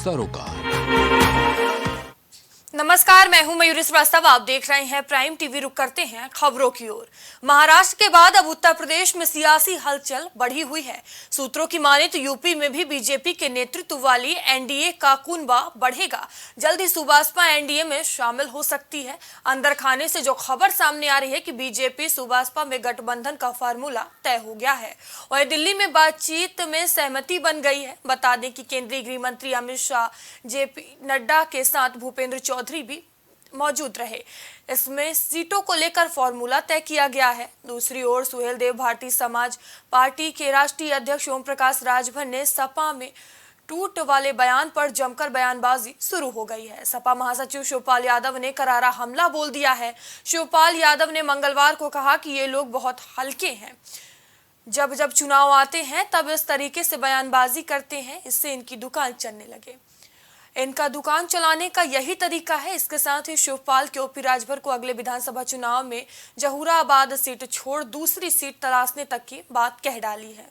सरोकार। नमस्कार, मैं हूं मयूरी श्रीवास्तव। आप देख रहे हैं प्राइम टीवी। रुक करते हैं खबरों की ओर। महाराष्ट्र के बाद अब उत्तर प्रदेश में सियासी हलचल बढ़ी हुई है। सूत्रों की माने तो यूपी में भी बीजेपी के नेतृत्व वाली एनडीए का कुनबा बढ़ेगा। जल्द ही सुबासपा एनडीए में शामिल हो सकती है। अंदर खाने से जो खबर सामने आ रही है कि बीजेपी सुबासपा में गठबंधन का फार्मूला तय हो गया है और दिल्ली में बातचीत में सहमति बन गई है। बता दें कि केंद्रीय गृह मंत्री अमित शाह, जेपी नड्डा के साथ भूपेंद्र चौधरी भी मौजूद रहे। इसमें सीटों को लेकर फॉर्मूला तय किया गया है। दूसरी ओर सुहेल देव भारतीय समाज पार्टी के राष्ट्रीय अध्यक्ष ओम प्रकाश राजभर ने सपा में टूट वाले बयान पर जमकर बयानबाजी शुरू हो गई है। सपा महासचिव शिवपाल यादव ने करारा हमला बोल दिया है। शिवपाल यादव ने मंगलवार को कहा कि ये लोग बहुत हल्के हैं। जब जब चुनाव आते हैं तब इस तरीके से बयानबाजी करते हैं, इससे इनकी दुकान चलने लगे। इनका दुकान चलाने का यही तरीका है। इसके साथ ही शिवपाल के ओपी राजभर को अगले विधानसभा चुनाव में जहूराबाद सीट छोड़ दूसरी सीट तलाशने तक की बात कह डाली है।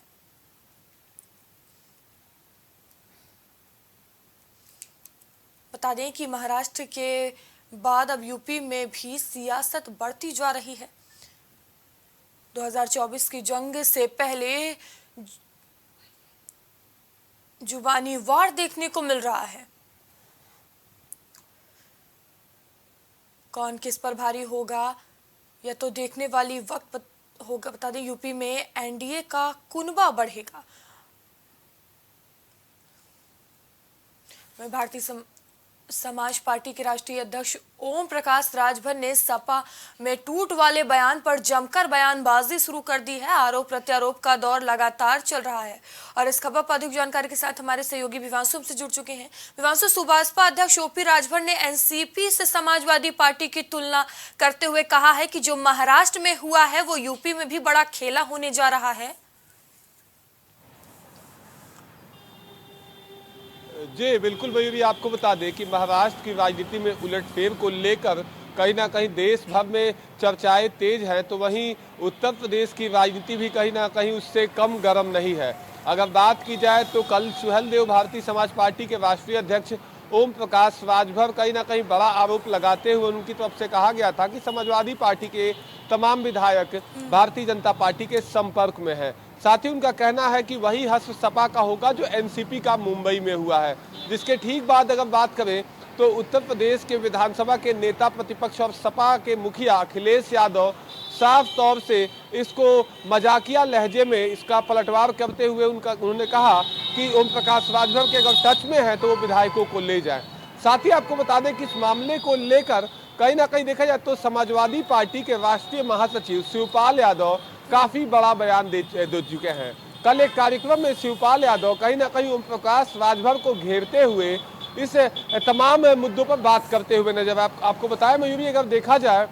बता दें कि महाराष्ट्र के बाद अब यूपी में भी सियासत बढ़ती जा रही है। 2024 की जंग से पहले जुबानी वार देखने को मिल रहा है। कौन किस पर भारी होगा या तो देखने वाली वक्त होगा। बता दें यूपी में एनडीए का कुनबा बढ़ेगा। भारतीय समाज पार्टी के राष्ट्रीय अध्यक्ष ओम प्रकाश राजभर ने सपा में टूट वाले बयान पर जमकर बयानबाजी शुरू कर दी है। आरोप प्रत्यारोप का दौर लगातार चल रहा है और इस खबर पर अधिक जानकारी के साथ हमारे सहयोगी विवांशु हमसे जुड़ चुके हैं। विवांशु, सुबासपा अध्यक्ष ओपी राजभर ने एनसीपी से समाजवादी पार्टी की तुलना करते हुए कहा है कि जो महाराष्ट्र में हुआ है वो यूपी में भी बड़ा खेला होने जा रहा है। जी बिल्कुल मयूरी, आपको बता दें कि महाराष्ट्र की राजनीति में उलटफेर को लेकर कहीं ना कहीं देश भर में चर्चाएं तेज हैं, तो वहीं उत्तर प्रदेश की राजनीति भी कहीं ना कहीं उससे कम गर्म नहीं है। अगर बात की जाए तो कल सुहेल देव भारतीय समाज पार्टी के राष्ट्रीय अध्यक्ष ओम प्रकाश राजभर कहीं ना कहीं बड़ा आरोप लगाते हुए उनकी तरफ से कहा गया था कि समाजवादी पार्टी के तमाम विधायक भारतीय जनता पार्टी के संपर्क में हैं। साथ ही उनका कहना है कि वही हश्र सपा का होगा जो एनसीपी का मुंबई में हुआ है। जिसके ठीक बाद अगर बात करें तो उत्तर प्रदेश के विधानसभा के नेता प्रतिपक्ष और सपा के मुखिया अखिलेश यादव साफ तौर से इसको मजाकिया लहजे में इसका पलटवार करते हुए उन्होंने कहा कि ओम प्रकाश राजभर के अगर टच में है तो वो विधायकों को ले जाए। साथ ही आपको बता दें कि इस मामले को लेकर कहीं ना कहीं देखा जाए तो समाजवादी पार्टी के राष्ट्रीय महासचिव शिवपाल यादव काफी बड़ा बयान दे चुके हैं। कल एक कार्यक्रम में शिवपाल यादव कहीं ना कहीं ओम प्रकाश राजभर को घेरते हुए इस तमाम मुद्दों पर बात करते हुए नजर आपको बताया मयूरी, अगर देखा जाए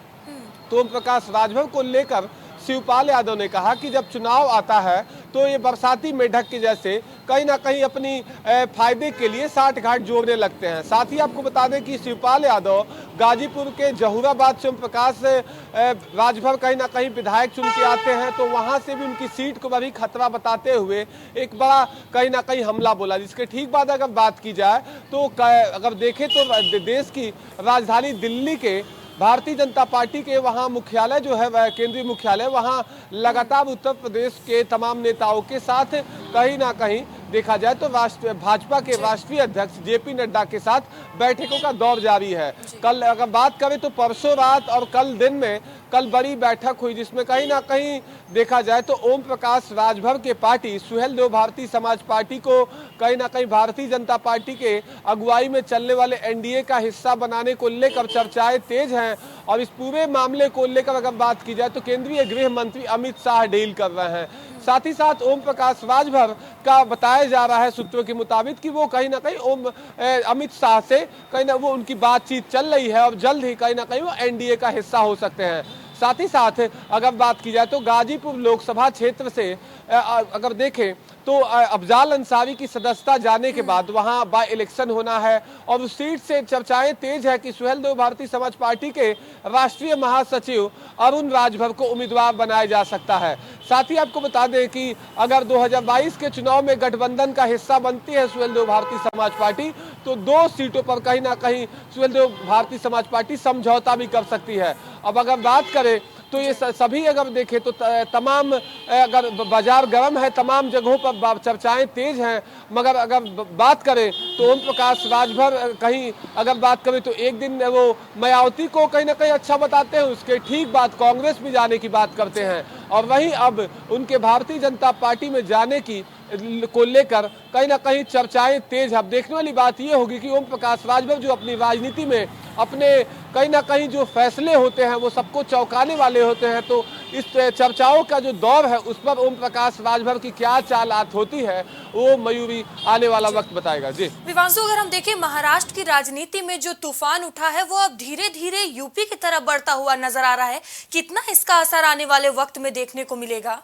तो ओम प्रकाश राजभर को लेकर शिवपाल यादव ने कहा कि जब चुनाव आता है तो ये बरसाती मेढक के जैसे कहीं ना कहीं अपनी फायदे के लिए साठ घाट जोड़ने लगते हैं। साथ ही आपको बता दें कि शिवपाल यादव गाजीपुर के जहूराबाद से ओम प्रकाश राजभर कहीं ना कहीं विधायक चुन के आते हैं, तो वहां से भी उनकी सीट को बड़ी खतरा बताते हुए एक बड़ा कहीं ना कहीं हमला बोला। जिसके ठीक बाद अगर बात की जाए तो अगर देखें तो देश की राजधानी दिल्ली के भारतीय जनता पार्टी के वहां मुख्यालय जो है वह केंद्रीय मुख्यालय, वहां लगातार उत्तर प्रदेश के तमाम नेताओं के साथ कहीं ना कहीं देखा जाए तो भाजपा के राष्ट्रीय अध्यक्ष जेपी नड्डा के साथ बैठकों का दौर जारी है। कल अगर बात करें तो परसों रात और कल दिन में कल बड़ी बैठक हुई जिसमें कहीं ना कहीं देखा जाए तो ओम प्रकाश राजभर के पार्टी सुहेल देव भारतीय समाज पार्टी को कहीं ना कहीं भारतीय जनता पार्टी के अगुवाई में चलने वाले एनडीए का हिस्सा बनाने को लेकर चर्चाएं तेज हैं। और इस पूरे मामले को लेकर अगर बात की जाए तो केंद्रीय गृह मंत्री अमित शाह डील कर रहे हैं। साथ ही साथ ओम प्रकाश राजभर का बताया जा रहा है सूत्रों के मुताबिक कि वो कहीं ना कहीं अमित शाह से कहीं ना वो उनकी बातचीत चल रही है और जल्द ही कहीं ना कहीं वो एनडीए का हिस्सा हो सकते हैं। साथ ही साथ अगर बात की जाए तो गाजीपुर लोकसभा क्षेत्र से अगर देखें तो अफजाल अंसारी की सदस्यता जाने के बाद वहां बाय इलेक्शन होना है और उस सीट से चर्चाएं तेज है कि सुहेलदेव भारतीय समाज पार्टी के राष्ट्रीय महासचिव अरुण राजभर को उम्मीदवार बनाया जा सकता है। साथ ही आपको बता दें कि अगर 2022 के चुनाव में गठबंधन का हिस्सा बनती है सुहेलदेव भारतीय समाज पार्टी, तो 2 सीटों पर कहीं ना कहीं सुहेलदेव भारतीय समाज पार्टी समझौता भी कर सकती है। अब अगर बात करें तो ये सभी अगर देखें तो तमाम अगर बाजार गर्म है, तमाम जगहों पर चर्चाएं तेज हैं, मगर अगर बात करें तो ओम प्रकाश राजभर कहीं अगर बात करें तो एक दिन वो मायावती को कहीं ना कहीं अच्छा बताते हैं, उसके ठीक बाद कांग्रेस में जाने की बात करते हैं और वहीं अब उनके भारतीय जनता पार्टी में जाने की को लेकर कहीं ना कहीं चर्चाएं तेज। अब देखने वाली बात यह होगी कि ओम प्रकाश राजभर जो अपनी राजनीति में अपने कहीं ना कहीं जो फैसले होते हैं वो सबको चौंकाने वाले होते हैं, तो इस चर्चाओं का जो दौर है उस पर ओम प्रकाश राजभर की क्या चालात होती है वो मयूरी आने वाला वक्त बताएगा। जी विवांशु, अगर हम देखें महाराष्ट्र की राजनीति में जो तूफान उठा है वो अब धीरे धीरे यूपी की तरफ बढ़ता हुआ नजर आ रहा है, कितना इसका असर आने वाले वक्त में देखने को मिलेगा?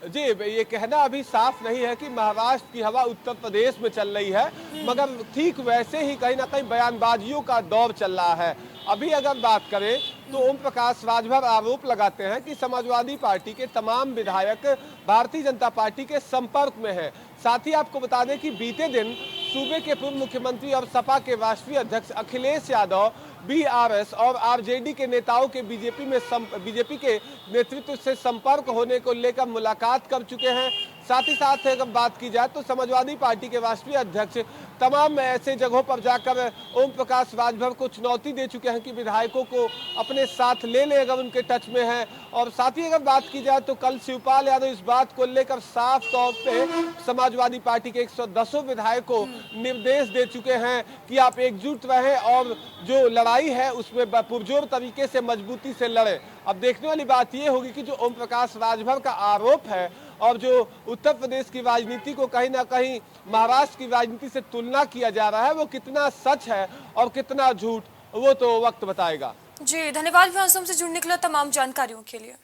जी, ये कहना अभी साफ नहीं है कि महाराष्ट्र की हवा उत्तर प्रदेश में चल रही है, मगर ठीक वैसे ही कहीं ना कहीं बयानबाजियों का दौर चल रहा है। अभी अगर बात करें तो ओम प्रकाश राजभर आरोप लगाते हैं कि समाजवादी पार्टी के तमाम विधायक भारतीय जनता पार्टी के संपर्क में हैं। साथ ही आपको बता दें कि बीते दिन सूबे के पूर्व मुख्यमंत्री और सपा के राष्ट्रीय अध्यक्ष अखिलेश यादव बीआरएस और आरजेडी के नेताओं के बीजेपी के नेतृत्व से संपर्क होने को लेकर मुलाकात कर चुके हैं। साथ ही साथ अगर बात की जाए तो समाजवादी पार्टी के राष्ट्रीय अध्यक्ष तमाम ऐसे जगहों पर जाकर ओम प्रकाश राजभर को चुनौती दे चुके हैं कि विधायकों को अपने साथ ले लें अगर उनके टच में है। और साथ ही अगर बात की जाए तो कल शिवपाल यादव इस बात को लेकर साफ तौर पे समाजवादी पार्टी के 110 विधायकों को निर्देश दे चुके हैं कि आप एकजुट रहें और जो लड़ाई है उसमें पुरजोर तरीके से मजबूती से लड़ें। अब देखने वाली बात यह होगी कि जो ओम प्रकाश राजभर का आरोप है और जो उत्तर प्रदेश की राजनीति को कहीं ना कहीं महाराष्ट्र की राजनीति से तुलना किया जा रहा है वो कितना सच है और कितना झूठ, वो तो वक्त बताएगा। जी धन्यवाद विवांशु से जुड़ने के लिए तमाम जानकारियों के लिए।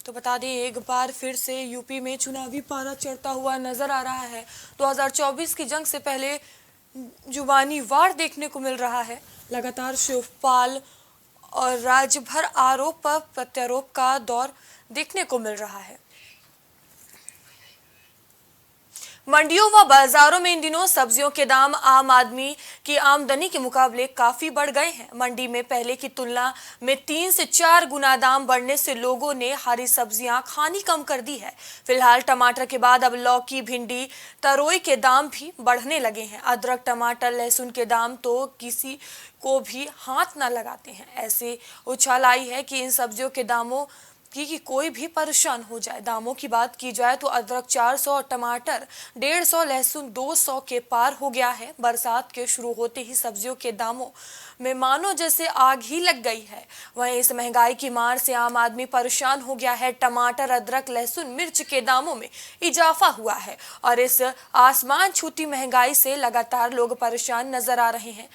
तो बता दें एक बार फिर से यूपी में चुनावी पारा चढ़ता हुआ नजर आ रहा है। 2024 की जंग से पहले जुबानी वार देखने को मिल रहा है। लगातार शिवपाल और राजभर आरोप पर प्रत्यारोप का दौर देखने को मिल रहा है। मंडियों व बाजारों में इन दिनों सब्जियों के दाम आम आदमी की आमदनी के मुकाबले काफी बढ़ गए हैं। मंडी में पहले की तुलना में 3 से 4 गुना दाम बढ़ने से लोगों ने हरी सब्जियां खानी कम कर दी है। फिलहाल टमाटर के बाद अब लौकी, भिंडी, तरोई के दाम भी बढ़ने लगे हैं। अदरक, टमाटर, लहसुन के दाम तो किसी को भी हाथ न लगाते हैं। ऐसे उछाल आई है कि इन सब्जियों के दामों कि कोई भी परेशान हो जाए। दामों की बात की जाए तो अदरक 400 और टमाटर 150, लहसुन 200 के पार हो गया है। बरसात के शुरू होते ही सब्जियों के दामों में मानो जैसे आग ही लग गई है। वहीं इस महंगाई की मार से आम आदमी परेशान हो गया है। टमाटर, अदरक, लहसुन, मिर्च के दामों में इजाफा हुआ है और इस आसमान छूती महंगाई से लगातार लोग परेशान नजर आ रहे हैं।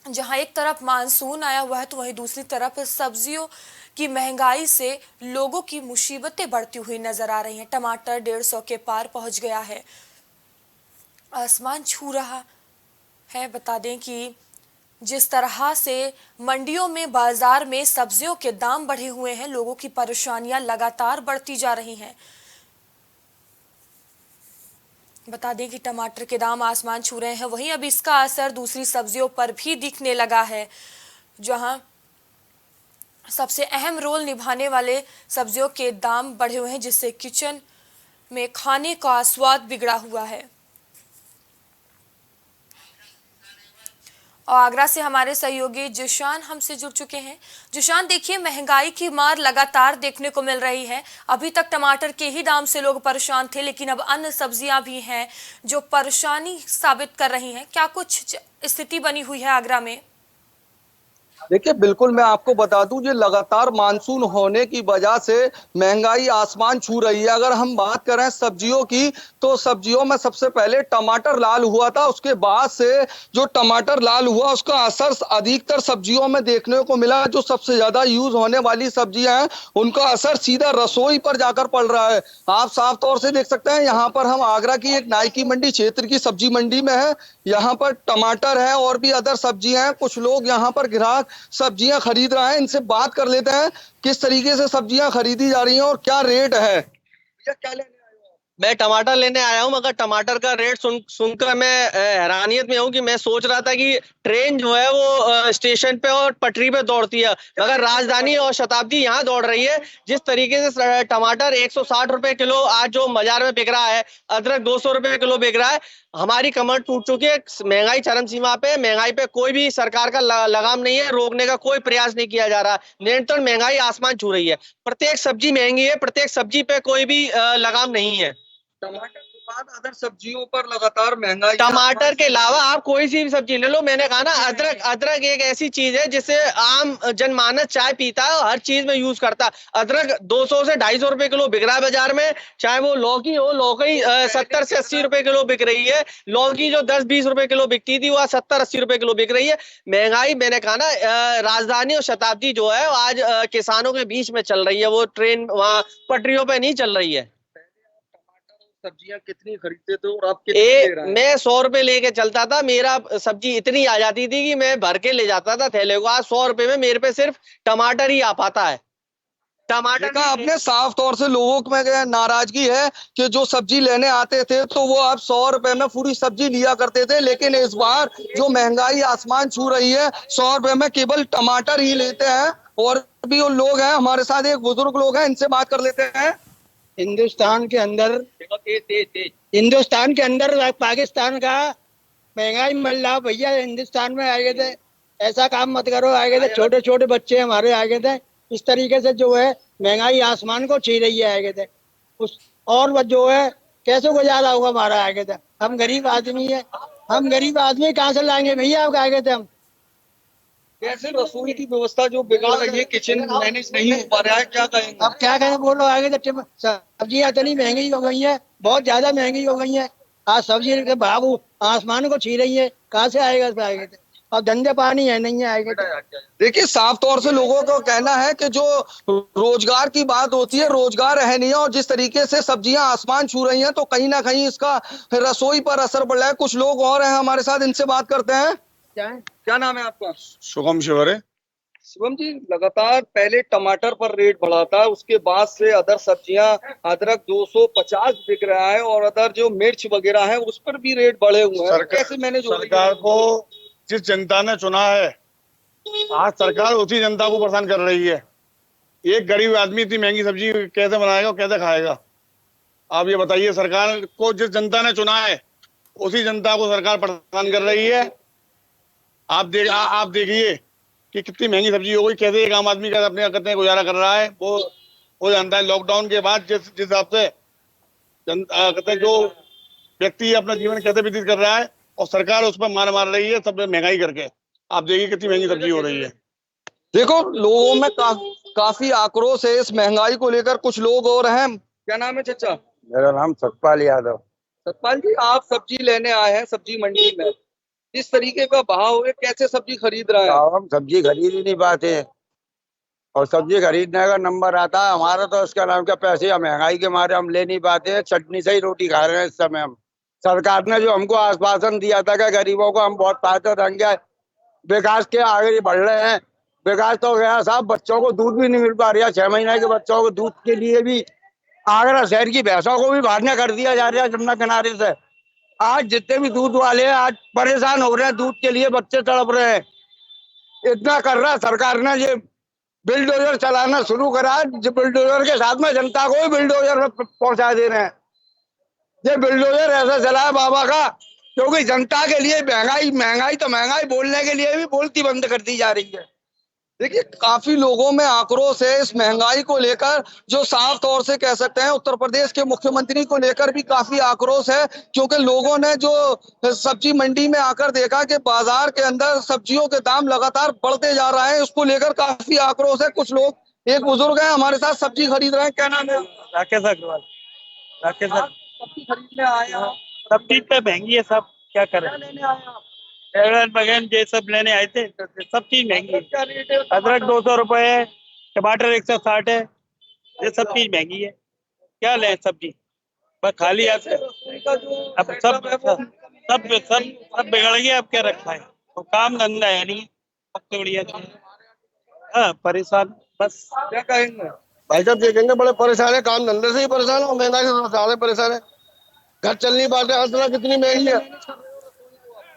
जहां एक तरफ मानसून आया हुआ है तो वहीं दूसरी तरफ सब्जियों की महंगाई से लोगों की मुसीबतें बढ़ती हुई नजर आ रही हैं। टमाटर 150 के पार पहुंच गया है, आसमान छू रहा है। बता दें कि जिस तरह से मंडियों में, बाजार में सब्जियों के दाम बढ़े हुए हैं, लोगों की परेशानियां लगातार बढ़ती जा रही हैं। बता दें कि टमाटर के दाम आसमान छू रहे हैं। वहीं अब इसका असर दूसरी सब्जियों पर भी दिखने लगा है, जहां सबसे अहम रोल निभाने वाले सब्जियों के दाम बढ़े हुए हैं, जिससे किचन में खाने का स्वाद बिगड़ा हुआ है। और आगरा से हमारे सहयोगी जिशान हमसे जुड़ चुके हैं। जिशान, देखिए महंगाई की मार लगातार देखने को मिल रही है। अभी तक टमाटर के ही दाम से लोग परेशान थे, लेकिन अब अन्य सब्जियां भी हैं जो परेशानी साबित कर रही हैं। क्या कुछ स्थिति बनी हुई है आगरा में? देखिए बिल्कुल मैं आपको बता दूं, ये लगातार मानसून होने की वजह से महंगाई आसमान छू रही है। अगर हम बात करें सब्जियों की, तो सब्जियों में सबसे पहले टमाटर लाल हुआ था, उसके बाद से जो टमाटर लाल हुआ उसका असर अधिकतर सब्जियों में देखने को मिला। जो सबसे ज्यादा यूज होने वाली सब्जियां हैं उनका असर सीधा रसोई पर जाकर पड़ रहा है। आप साफ तौर से देख सकते हैं, यहाँ पर हम आगरा की एक नाई की मंडी क्षेत्र की सब्जी मंडी में है। यहाँ पर टमाटर है और भी अदर सब्जियां हैं। कुछ लोग यहाँ पर ग्राहक सब्जियां खरीद रहे हैं, इनसे बात कर लेते हैं किस तरीके से सब्जियां खरीदी जा रही हैं और क्या रेट है। भैया क्या लेने आए हो आप? मैं टमाटर लेने आया हूँ, मगर टमाटर का रेट सुनकर मैं हैरानियत में हूँ कि मैं सोच रहा था कि ट्रेन जो है वो स्टेशन पे और पटरी पे दौड़ती है, मगर राजधानी और शताब्दी यहाँ दौड़ रही है। जिस तरीके से टमाटर 160 रुपए किलो आज जो बाजार में बिक रहा है, अदरक 200 रुपए किलो बिक रहा है। हमारी कमर टूट चुकी है, महंगाई चरम सीमा पे। महंगाई पे कोई भी सरकार का लगाम नहीं है, रोकने का कोई प्रयास नहीं किया जा रहा। निरंतर महंगाई आसमान छू रही है, प्रत्येक सब्जी महंगी है, प्रत्येक सब्जी पे कोई भी लगाम नहीं है। टमाटर के बाद अदर सब्जियों पर लगातार महंगाई, टमाटर के अलावा आप कोई सी भी सब्जी ले लो। मैंने कहा ना, अदरक अदरक एक ऐसी चीज है जिसे आम जनमानस चाय पीता है और हर चीज में यूज करता है। अदरक 200 से 250 रुपए किलो बिक रहा है बाजार में। चाहे वो लौकी हो, लौकी 70 से 80 रुपए किलो बिक रही है। लौकी जो 10-20 रुपए किलो बिकती थी वो 70-80 रुपए किलो बिक रही है। महंगाई, मैंने कहा ना, राजधानी और शताब्दी जो है आज किसानों के बीच में चल रही है। वो ट्रेन वहां पटरियों पे नहीं चल रही है। सब्जियां कितनी खरीदते थे और आप कितनी ले रहे हैं? मैं 100 रुपए लेके चलता था, मेरा सब्जी इतनी आ जाती थी कि मैं भर के ले जाता था थैले को। आज 100 रुपए में मेरे पे सिर्फ टमाटर ही आ पाता है। टमाटर देखा आपने, साफ तौर से लोगों में नाराजगी है कि जो सब्जी लेने आते थे तो वो आप 100 रुपए में पूरी सब्जी लिया करते थे, लेकिन इस बार जो महंगाई आसमान छू रही है 100 रुपए में केवल टमाटर ही लेते हैं। और भी वो लोग हैं हमारे साथ, एक बुजुर्ग लोग हैं, इनसे बात कर लेते हैं। हिंदुस्तान के अंदर पाकिस्तान का महंगाई मिल रहा भैया। हिंदुस्तान में आ गए थे, ऐसा काम मत करो। आ गए थे छोटे छोटे बच्चे हमारे, आ गए थे। इस तरीके से जो है महंगाई आसमान को छू रही है। आ गए थे उस, और वो जो है कैसे गुजारा होगा हमारा। आ गए थे, हम गरीब आदमी है, हम गरीब आदमी कहाँ से लाएंगे भैया। आप आ गए थे, हम कैसे रसोई की व्यवस्था जो बिगड़ रही है, किचन मैनेज नहीं हो पा रहा है, क्या कहेंगे? अब क्या कहें, बोलो। आगे तो सब्जियां इतनी महंगी हो गई है, बहुत ज्यादा महंगी हो गई है। आज सब्जी के भाव आसमान को छू रही है, कहाँ से आएगा इस पे। आगे थे और धंधे पानी है नहीं है। आगे देखिए साफ तौर से लोगों का कहना है कि जो रोजगार की बात होती है, रोजगार है नहीं है। और जिस तरीके से सब्जियां आसमान छू रही हैं तो कहीं ना कहीं इसका रसोई पर असर पड़ रहा है। कुछ लोग और हैं हमारे साथ, इनसे बात करते हैं। क्या नाम है आपका? शुभम शिवरे। शिवम जी, लगातार पहले टमाटर पर रेट बढ़ा था, उसके बाद से अदर सब्जियां, अदरक 250 बिक रहा है और अदर जो मिर्च वगैरह है उस पर भी रेट बढ़े हुए हैं। कैसे मैनेज हो रही है? सरकार को जिस जनता ने चुना है, आज सरकार उसी जनता को परेशान कर रही है। एक गरीब आदमी इतनी महंगी सब्जी कैसे बनाएगा और कैसे खाएगा? आप ये बताइए। सरकार को जिस जनता ने चुना है उसी जनता को सरकार परेशान कर रही है। आप देखिए कि कितनी महंगी सब्जी हो गई, कैसे एक आम आदमी का अपने कहते हैं गुजारा कर रहा है। वो जानता है लॉकडाउन के बाद जिस हिसाब से कहते हैं जो व्यक्ति अपना जीवन कैसे व्यतीत कर रहा है, और सरकार उस पर मार मार रही है सब महंगाई करके। आप देखिए कितनी महंगी सब्जी हो रही है। देखो लोगों में काफी आक्रोश है इस महंगाई को लेकर। कुछ लोग और हैं। क्या नाम है चाचा? मेरा नाम सतपाल यादव। सतपाल जी, आप सब्जी लेने आए हैं सब्जी मंडी में, इस तरीके का भाव है, कैसे सब्जी खरीद रहे हैं? हम सब्जी खरीद ही नहीं पाते हैं, और सब्जी खरीदने का नंबर आता है हमारा तो उसका नाम क्या, पैसे महंगाई के मारे हम ले नहीं पाते हैं। चटनी से ही रोटी खा रहे हैं इस समय हम। सरकार ने जो हमको आश्वासन दिया था कि गरीबों को हम बहुत फायदा देंगे, विकास के आगे बढ़ रहे हैं। विकास तो गया साहब, बच्चों को दूध भी नहीं मिल पा रहा। 6 महीने के बच्चों को दूध के लिए भी आगरा शहर की भैंसों को भी बाहर कर दिया जा रहा है जमुना किनारे से। आज जितने भी दूध वाले हैं आज परेशान हो रहे हैं दूध के लिए, बच्चे तड़प रहे हैं। इतना कर रहा है सरकार ने, ये बिल्डोजर चलाना शुरू करा। जो बिल्डोजर के साथ में जनता को भी बिल्डोजर पहुंचा दे रहे हैं। ये बिल्डोजर ऐसा चला है बाबा का, क्योंकि जनता के लिए महंगाई तो महंगाई बोलने के लिए भी बोलती बंद कर दी जा रही है। देखिए काफी लोगों में आक्रोश है इस महंगाई को लेकर, जो साफ तौर से कह सकते हैं उत्तर प्रदेश के मुख्यमंत्री को लेकर भी काफी आक्रोश है, क्योंकि लोगों ने जो सब्जी मंडी में आकर देखा कि बाजार के अंदर सब्जियों के दाम लगातार बढ़ते जा रहे हैं, उसको लेकर काफी आक्रोश है। कुछ लोग, एक बुजुर्ग है हमारे साथ, सब्जी खरीद रहे हैं, क्या नाम है? राकेश अग्रवाल। राकेश आप सब्जी खरीदने आए हैं? सब चीज पे महंगी है, सब क्या करें। क्या लेने आए हैं आप? बैगन बगैन ये सब लेने आए थे, सब चीज महंगी है। क्या रेट है? अदरक 200 रुपए है, टमाटर 160 है, ये सब चीज महंगी है। क्या लें सब्जी, बस खाली आते रसोई का जो अब सब सेटअप है वो सब सब सब बिगड़ गया। अब क्या रखा है, तो काम धंधा है नहीं, अब तो बढ़िया हाँ परेशान बस। क्या कहेंगे? भाई साहब देखेंगे बड़े परेशान है, काम धंधे से ही परेशान है और महंगाई से सारे परेशान है। घर चल नहीं पाते, हर तरह कितनी महंगी है।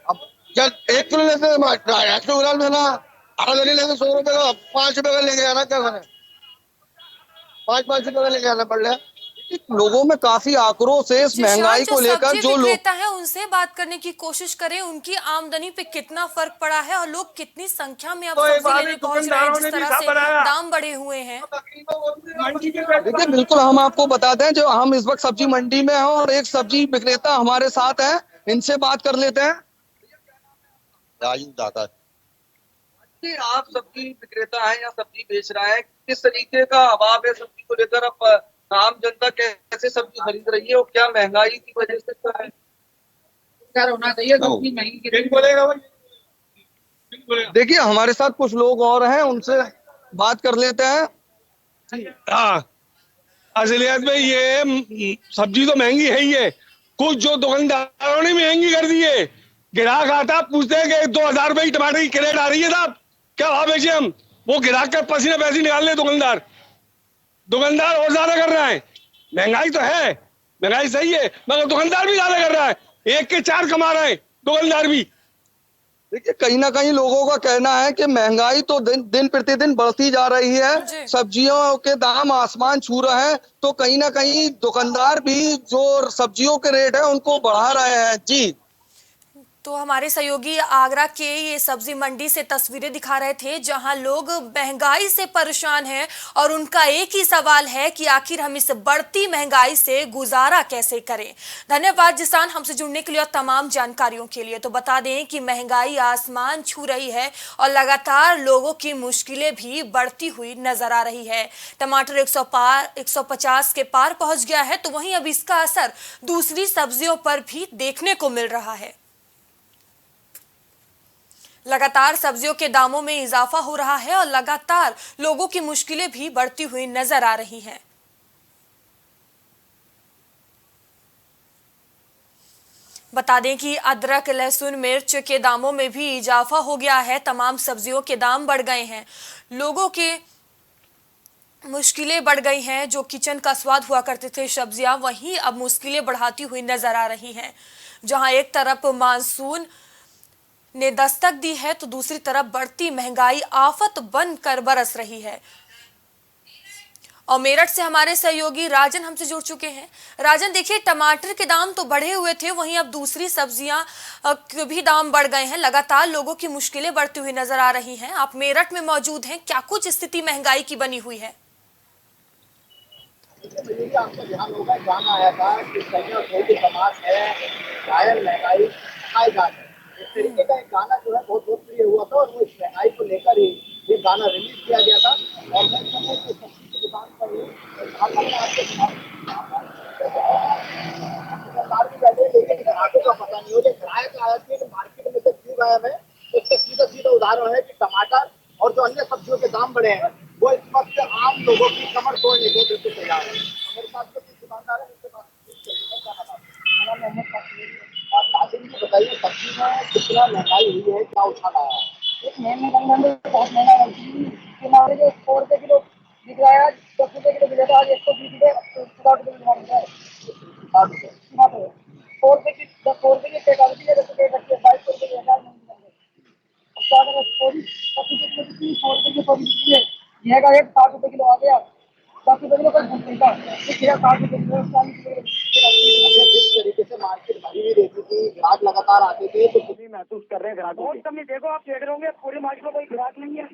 अब जब 1 किलो लेते 150 ग्राम लेना, आधा दर्जन लेते 100 रुपए का, 5 रुपए का लेके आना, क्या करें? 5-5 रुपए का लेके आना पड़ रहा है। लोगों में काफी आक्रोश है इस महंगाई को लेकर। सब्जी जो लोग विक्रेता है उनसे बात करने की कोशिश करें, उनकी आमदनी पे कितना फर्क पड़ा है और लोग कितनी संख्या में अब सब्जी लेने पहुंच रहे हैं, जिस तरह से दाम बढ़े हुए हैं। देखिए बिल्कुल हम आपको बता दें, जो हम इस वक्त सब्जी मंडी में हैं और एक सब्जी विक्रेता हमारे साथ है, इनसे बात कर लेते हैं। राजू दाता कि आप सब्जी विक्रेता हैं या सब्जी बेच रहे हैं, किस तरीके का अभाव है सब्जी को लेकर? अब आम जनता कैसे सब्जी खरीद रही है और क्या महंगाई की वजह से क्या है? होना चाहिए सब्जी महंगी। देखिए हमारे साथ कुछ लोग और हैं, उनसे बात कर लेते हैं। हाँ, असलियत में ये सब्जी तो महंगी है ही है, कुछ जो दुकानदारों ने महंगी कर दी है। ग्राहक आता पूछते हैं कि 2000 रुपए की टमाटर की क्रेट आ रही है साहब, क्या भाव बेचे हम? वो ग्राहक का पसीने पैसे निकाल ले दुकानदार और ज्यादा कर रहा है। महंगाई तो है, महंगाई सही है, मगर दुकानदार भी ज्यादा कर रहा है। 1 के 4 कमा रहे हैं दुकानदार भी। देखिए कहीं ना कहीं लोगों का कहना है कि महंगाई तो दिन प्रतिदिन बढ़ती जा रही है, सब्जियों के दाम आसमान छू रहे हैं, तो कहीं ना कहीं दुकानदार भी जो सब्जियों के रेट है उनको बढ़ा रहे हैं। जी, तो हमारे सहयोगी आगरा के ये सब्जी मंडी से तस्वीरें दिखा रहे थे, जहां लोग महंगाई से परेशान हैं और उनका एक ही सवाल है कि आखिर हम इस बढ़ती महंगाई से गुजारा कैसे करें। धन्यवाद जिसान, हमसे जुड़ने के लिए और तमाम जानकारियों के लिए। तो बता दें कि महंगाई आसमान छू रही है और लगातार लोगों की मुश्किलें भी बढ़ती हुई नजर आ रही है। टमाटर 150 के पार पहुंच गया है, तो वहीं अब इसका असर दूसरी सब्जियों पर भी देखने को मिल रहा है। लगातार सब्जियों के दामों में इजाफा हो रहा है और लगातार लोगों की मुश्किलें भी बढ़ती हुई नजर आ रही हैं। बता दें कि अदरक, लहसुन, मिर्च के दामों में भी इजाफा हो गया है। तमाम सब्जियों के दाम बढ़ गए हैं, लोगों के मुश्किलें बढ़ गई हैं। जो किचन का स्वाद हुआ करते थे सब्जियां, वहीं अब मुश्किलें बढ़ाती हुई नजर आ रही हैं। जहां एक तरफ मानसून ने दस्तक दी है, तो दूसरी तरफ बढ़ती महंगाई आफत बनकर बरस रही है। और मेरठ से हमारे सहयोगी राजन हमसे जुड़ चुके हैं। राजन, देखिए टमाटर के दाम तो बढ़े हुए थे, वहीं अब दूसरी सब्जियां के भी दाम बढ़ गए हैं। लगातार लोगों की मुश्किलें बढ़ती हुई नजर आ रही हैं। आप मेरठ में मौजूद हैं, क्या कुछ स्थिति महंगाई की बनी हुई है? आपको ध्यान होगा, जाना आया था कि समाज है शायद महंगाई खाई जा रही है। इस तरीके का एक गाना जो है बहुत लोकप्रिय हुआ था और वो इस महंगाई को लेकर ही ये गाना रिलीज किया गया था। और मैं समय की सब्जी की दुकान पर हूँ, लेकिन ग्राहकों का पता नहीं हो। ग्राहक आया कि मार्केट में से क्यों गायब है, इसका सीधा उदाहरण है कि टमाटर और जो अन्य सब्जियों के दाम बढ़े हैं, वो इस वक्त आम लोगों की कमर तोड़ने को बिल्कुल तैयार है। मेरे साथ जो दुकानदार है उनसे बात बताइए, सब्जी में कितना महंगाई हुई है, क्या उछाल आया है? एक महीने में बहुत महंगा है। टमाटर जो 100 रुपए किलो बिक रहा है, 10 रुपए किलो मिलेगा, आज 120 रुपए 60 रुपए मिल रहा है। 100 रुपए की 100 रुपए की पैक आती है, 10 रुपए 22 रुपए 1000 में अगर थोड़ी 100 रुपए की थोड़ी बिकती है, यह का रेट 60 रुपए किलो आ गया। 10 रुपए किलो का 60 रुपए किलो जिस तरीके से मार्केट अभी भी देखी थी, ग्राहक लगातार आते थे, तो कमी महसूस कर रहे हैं ग्राहकों बहुत कमी। देखो आप देख रहे होंगे पूरी मार्केट में कोई ग्राहक नहीं है।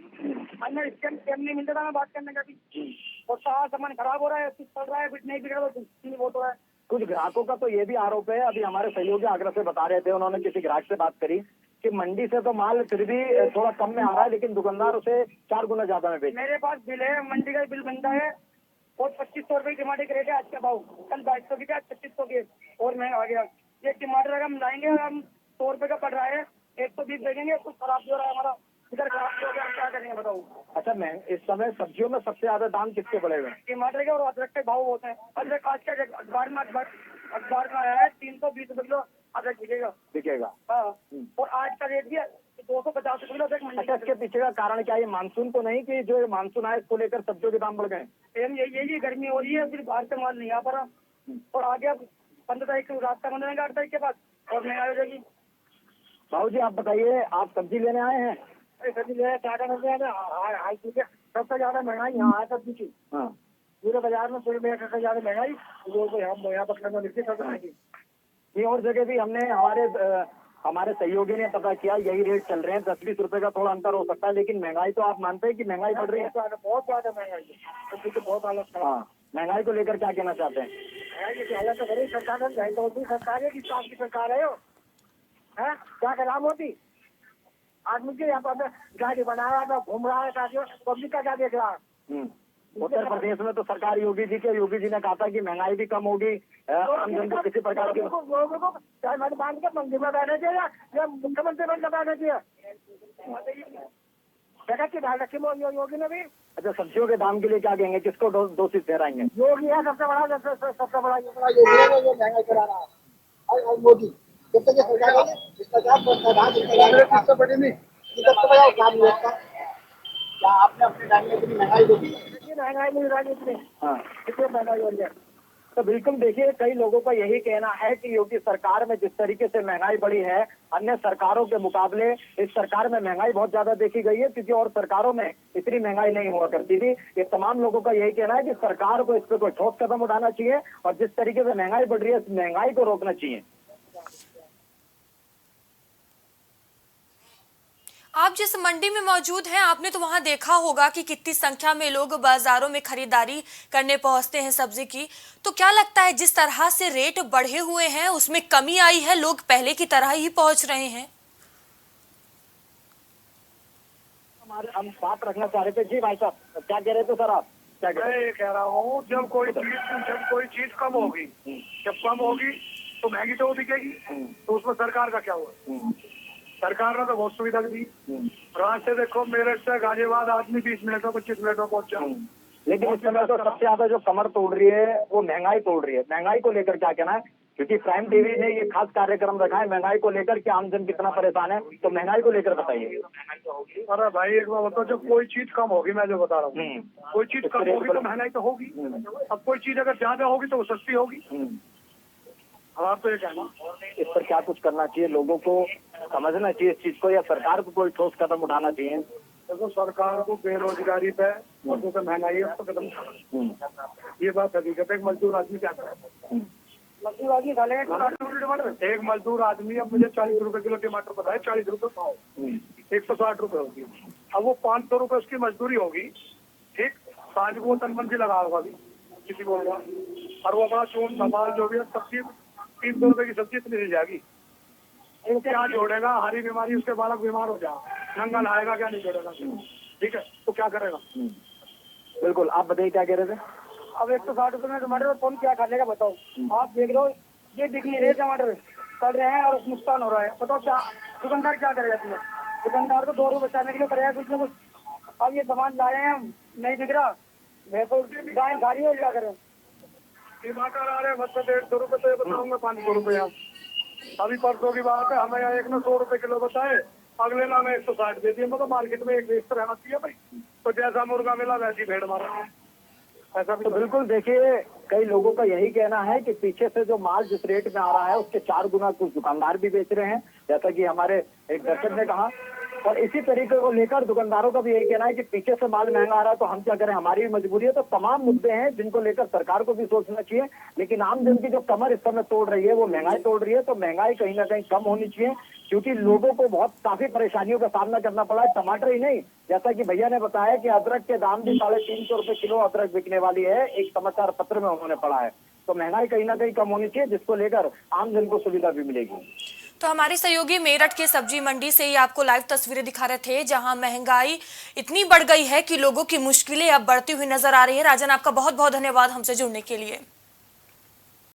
अन्य स्टैंड नहीं मिलता था मैं बात करने का भी, और सारा सामान खराब हो रहा है, कुछ चल रहा है, कुछ नहीं बिक रहा, कुछ वो तो है। कुछ ग्राहकों का तो ये भी आरोप है, अभी हमारे सहयोगी आगरा से बता रहे थे, उन्होंने किसी ग्राहक से बात करी कि मंडी से तो माल फिर भी थोड़ा कम में आ रहा है, लेकिन दुकानदार उसे 4 गुना ज्यादा में बेच। मेरे पास बिल है, मंडी का बिल बनता है, और 2500 रुपए टमाटर के रेट है आज का भाव। कल 2200 की थी, आज 2500 की, और महंगा आ गया। ये टमाटर अगर हम लाएंगे, हम 100 रुपए का पड़ रहा है, 120 बेचेंगे, कुछ खराब भी हो रहा है हमारा, इधर खराब हो गया, क्या करेंगे बताओ। अच्छा, मैं इस समय सब्जियों में सबसे ज्यादा दाम किसके बढ़े हुए हैं? टमाटर के और अदरक के भाव होते हैं। अदरक आज का अखबार में आया है 320 रुपए किलो अदरक बिकेगा। हाँ, और आज का रेट भी 250 रुपए किलो अदरक। अच्छा, इसके पीछे का कारण क्या है? ये मानसून तो नहीं कि जो मानसून आया इसको लेकर सब्जियों के दाम बढ़ गए? यही गर्मी हो रही है, फिर बाहर से माल नहीं आ पा रहा, और आगे अब 15 तारीख को रास्ता बंद रहेगा, 8 तारीख के बाद और महंगाई हो जाएगी। भाऊ जी, आप बताइए, आप सब्जी लेने आए हैं? सब्जी ले क्या करना चाहिए? सबसे ज्यादा महंगाई यहाँ है सब्जी की। हाँ, पूरे बाजार में पूरे में सबसे ज्यादा महंगाई लोगों को यहाँ पकड़ने में मिलती है। ये और जगह भी हमने हमारे सहयोगी ने पता किया, यही रेट चल रहे हैं। 10-20 रुपए का थोड़ा अंतर हो सकता है, लेकिन महंगाई तो आप मानते हैं कि महंगाई बढ़ रही है? बहुत ज्यादा महंगाई है, तो बहुत हालत खराब। हाँ, महंगाई को लेकर क्या कहना चाहते हैं? महंगाई की हालत तो बड़ी सरकार है, सरकार है, किस की सरकार है? क्या कराम होती आदमी के यहाँ पर गाड़ी बना रहा था, घूम रहा है, पब्लिक का क्या देख रहा है? उत्तर प्रदेश में तो सरकार योगी जी ने कहा था कि महंगाई भी कम होगी, आमजन को किसी प्रकार की लोगों को चाहे मैंने बांध के मंदिर में बैठे थे या मुख्यमंत्री बन के बैठे थे, जगह की ध्यान रखी योगी ने भी। अच्छा, सब्जियों के दाम के लिए क्या कहेंगे, किसको दोषी ठहराएंगे? योगी है सबसे बड़ा योगी है, जो महंगाई करा रहा है। और मोदी जब तक ये सरकार है, भ्रष्टाचार सबसे बड़ी नहीं, सबसे बड़ा काम नहीं होता। क्या आपने अपने टाइम में इतनी महंगाई देखी? महंगाई नहीं रही इतनी। हाँ, कितनी महंगाई हो रही है। तो बिल्कुल देखिए, कई लोगों का यही कहना है कि योगी सरकार में जिस तरीके से महंगाई बढ़ी है, अन्य सरकारों के मुकाबले इस सरकार में महंगाई बहुत ज्यादा देखी गई है, क्योंकि और सरकारों में इतनी महंगाई नहीं हुआ करती थी। ये तमाम लोगों का यही कहना है कि सरकार को इस पर कोई ठोस कदम उठाना चाहिए, और जिस तरीके से महंगाई बढ़ रही है, इस महंगाई को रोकना चाहिए। आप जिस मंडी में मौजूद हैं, आपने तो वहां देखा होगा कि कितनी संख्या में लोग बाजारों में खरीदारी करने पहुंचते हैं सब्जी की। तो क्या लगता है, जिस तरह से रेट बढ़े हुए हैं उसमें कमी आई है, लोग पहले की तरह ही पहुंच रहे हैं? हम बात रखना चाह रहे थे। जी भाई साहब, क्या कह रहे थे सर आप? क्या मैं कह रहा हूँ, जब कोई चीज कम होगी, जब कम होगी तो महंगी तो बिकेगी, तो उसमें सरकार का क्या हुआ? सरकार ने तो बहुत सुविधा दी। रात से देखो, मेरठ से गाजियाबाद आदमी 20 मिनट में 25 मिनट में पहुंचा। लेकिन इस समय तो सबसे ज्यादा जो कमर तोड़ रही है वो महंगाई तोड़ रही है। महंगाई को लेकर क्या कहना है? क्योंकि प्राइम टीवी ने ये खास कार्यक्रम रखा है महंगाई को लेकर कि आमजन कितना परेशान है, तो महंगाई को लेकर बताइए। अरे भाई, एक बार बताओ, जब कोई चीज कम होगी, मैं जो बता रहा हूँ, कोई चीज कम होगी तो महंगाई तो होगी। अब कोई चीज अगर ज्यादा होगी तो वो सस्ती होगी। हाँ, तो ये कहना, इस पर क्या कुछ करना चाहिए? लोगों को समझना चाहिए इस चीज को, या सरकार को कोई ठोस कदम उठाना चाहिए? देखो, सरकार को बेरोजगारी पे और जो महंगाई है उस पर कदम उठाना, ये बात हकीकत है। एक मजदूर आदमी क्या करे? मजदूर आदमी खा लेगा टमाटर। एक मजदूर आदमी, अब मुझे 40 रुपए किलो टमाटर पता है, 40 रुपए पाओ, 160 रुपए होगी। अब वो 500 रुपए उसकी मजदूरी होगी, ठीक, सांझ को तनबंदी लगा होगा किसी को, और वो अपना चून सामान जो भी है सब्जी 300 रुपए की सब्जी इतनी मिल जाएगी। वो क्या जोड़ेगा? हरी बीमारी, उसके बालक बीमार हो जाए, नंगल आएगा, क्या नहीं जोड़ेगा? ठीक है, तो क्या करेगा? बिल्कुल, आप बताइए क्या कह रहे थे? अब 160 रुपए में टमाटर कौन क्या खा लेगा बताओ? आप देख लो, ये बिक नहीं रहे टमाटर, चल रहे हैं और नुकसान हो रहा है। बताओ क्या दुकानदार क्या करेगा? तुम्हें दुकानदार को 2 रुपए बचाने के लिए करेगा कुछ न कुछ। अब ये सामान लाए हैं, नहीं बिक रहा, गाय खा रही है, क्या करें? टमाटर आ रहे हैं मतलब 150 रुपए, तो ये बताऊंगा 500 रुपए। अभी परसों की बात है, हमें एक ने 100 रुपए किलो बताए, अगले ना में 160 दे दिए। मतलब मार्केट में एक रेट रहना चाहिए भाई, तो जैसा मुर्गा मिला वैसी भेड़ मारा। ऐसा भी तो बिल्कुल देखिए, कई लोगों का यही कहना है कि पीछे से जो माल जिस रेट में आ रहा है उसके 4 गुना कुछ दुकानदार भी बेच रहे हैं। जैसा कि हमारे एक दर्शक ने कहा और इसी तरीके को लेकर दुकानदारों का भी यही कहना है कि पीछे से माल महंगा आ रहा है तो हम क्या करें, हमारी भी मजबूरी है। तो तमाम मुद्दे हैं जिनको लेकर सरकार को भी सोचना चाहिए, लेकिन आम जन की जो कमर इस समय तोड़ रही है वो महंगाई तोड़ रही है। तो महंगाई कहीं ना कहीं कम होनी चाहिए, क्योंकि लोगों को बहुत काफी परेशानियों का सामना करना पड़ा है। टमाटर ही नहीं, जैसा कि भैया ने बताया कि अदरक के दाम भी 350 रुपए किलो अदरक बिकने वाली है, एक समाचार पत्र में उन्होंने पढ़ा है। तो महंगाई कहीं ना कहीं कम होनी चाहिए, जिसको लेकर आम जन को सुविधा भी मिलेगी। तो हमारे सहयोगी मेरठ के सब्जी मंडी से ही आपको लाइव तस्वीरें दिखा रहे थे, जहां महंगाई इतनी बढ़ गई है कि लोगों की मुश्किलें अब बढ़ती हुई नजर आ रही है। राजन, आपका बहुत बहुत धन्यवाद हमसे जुड़ने के लिए।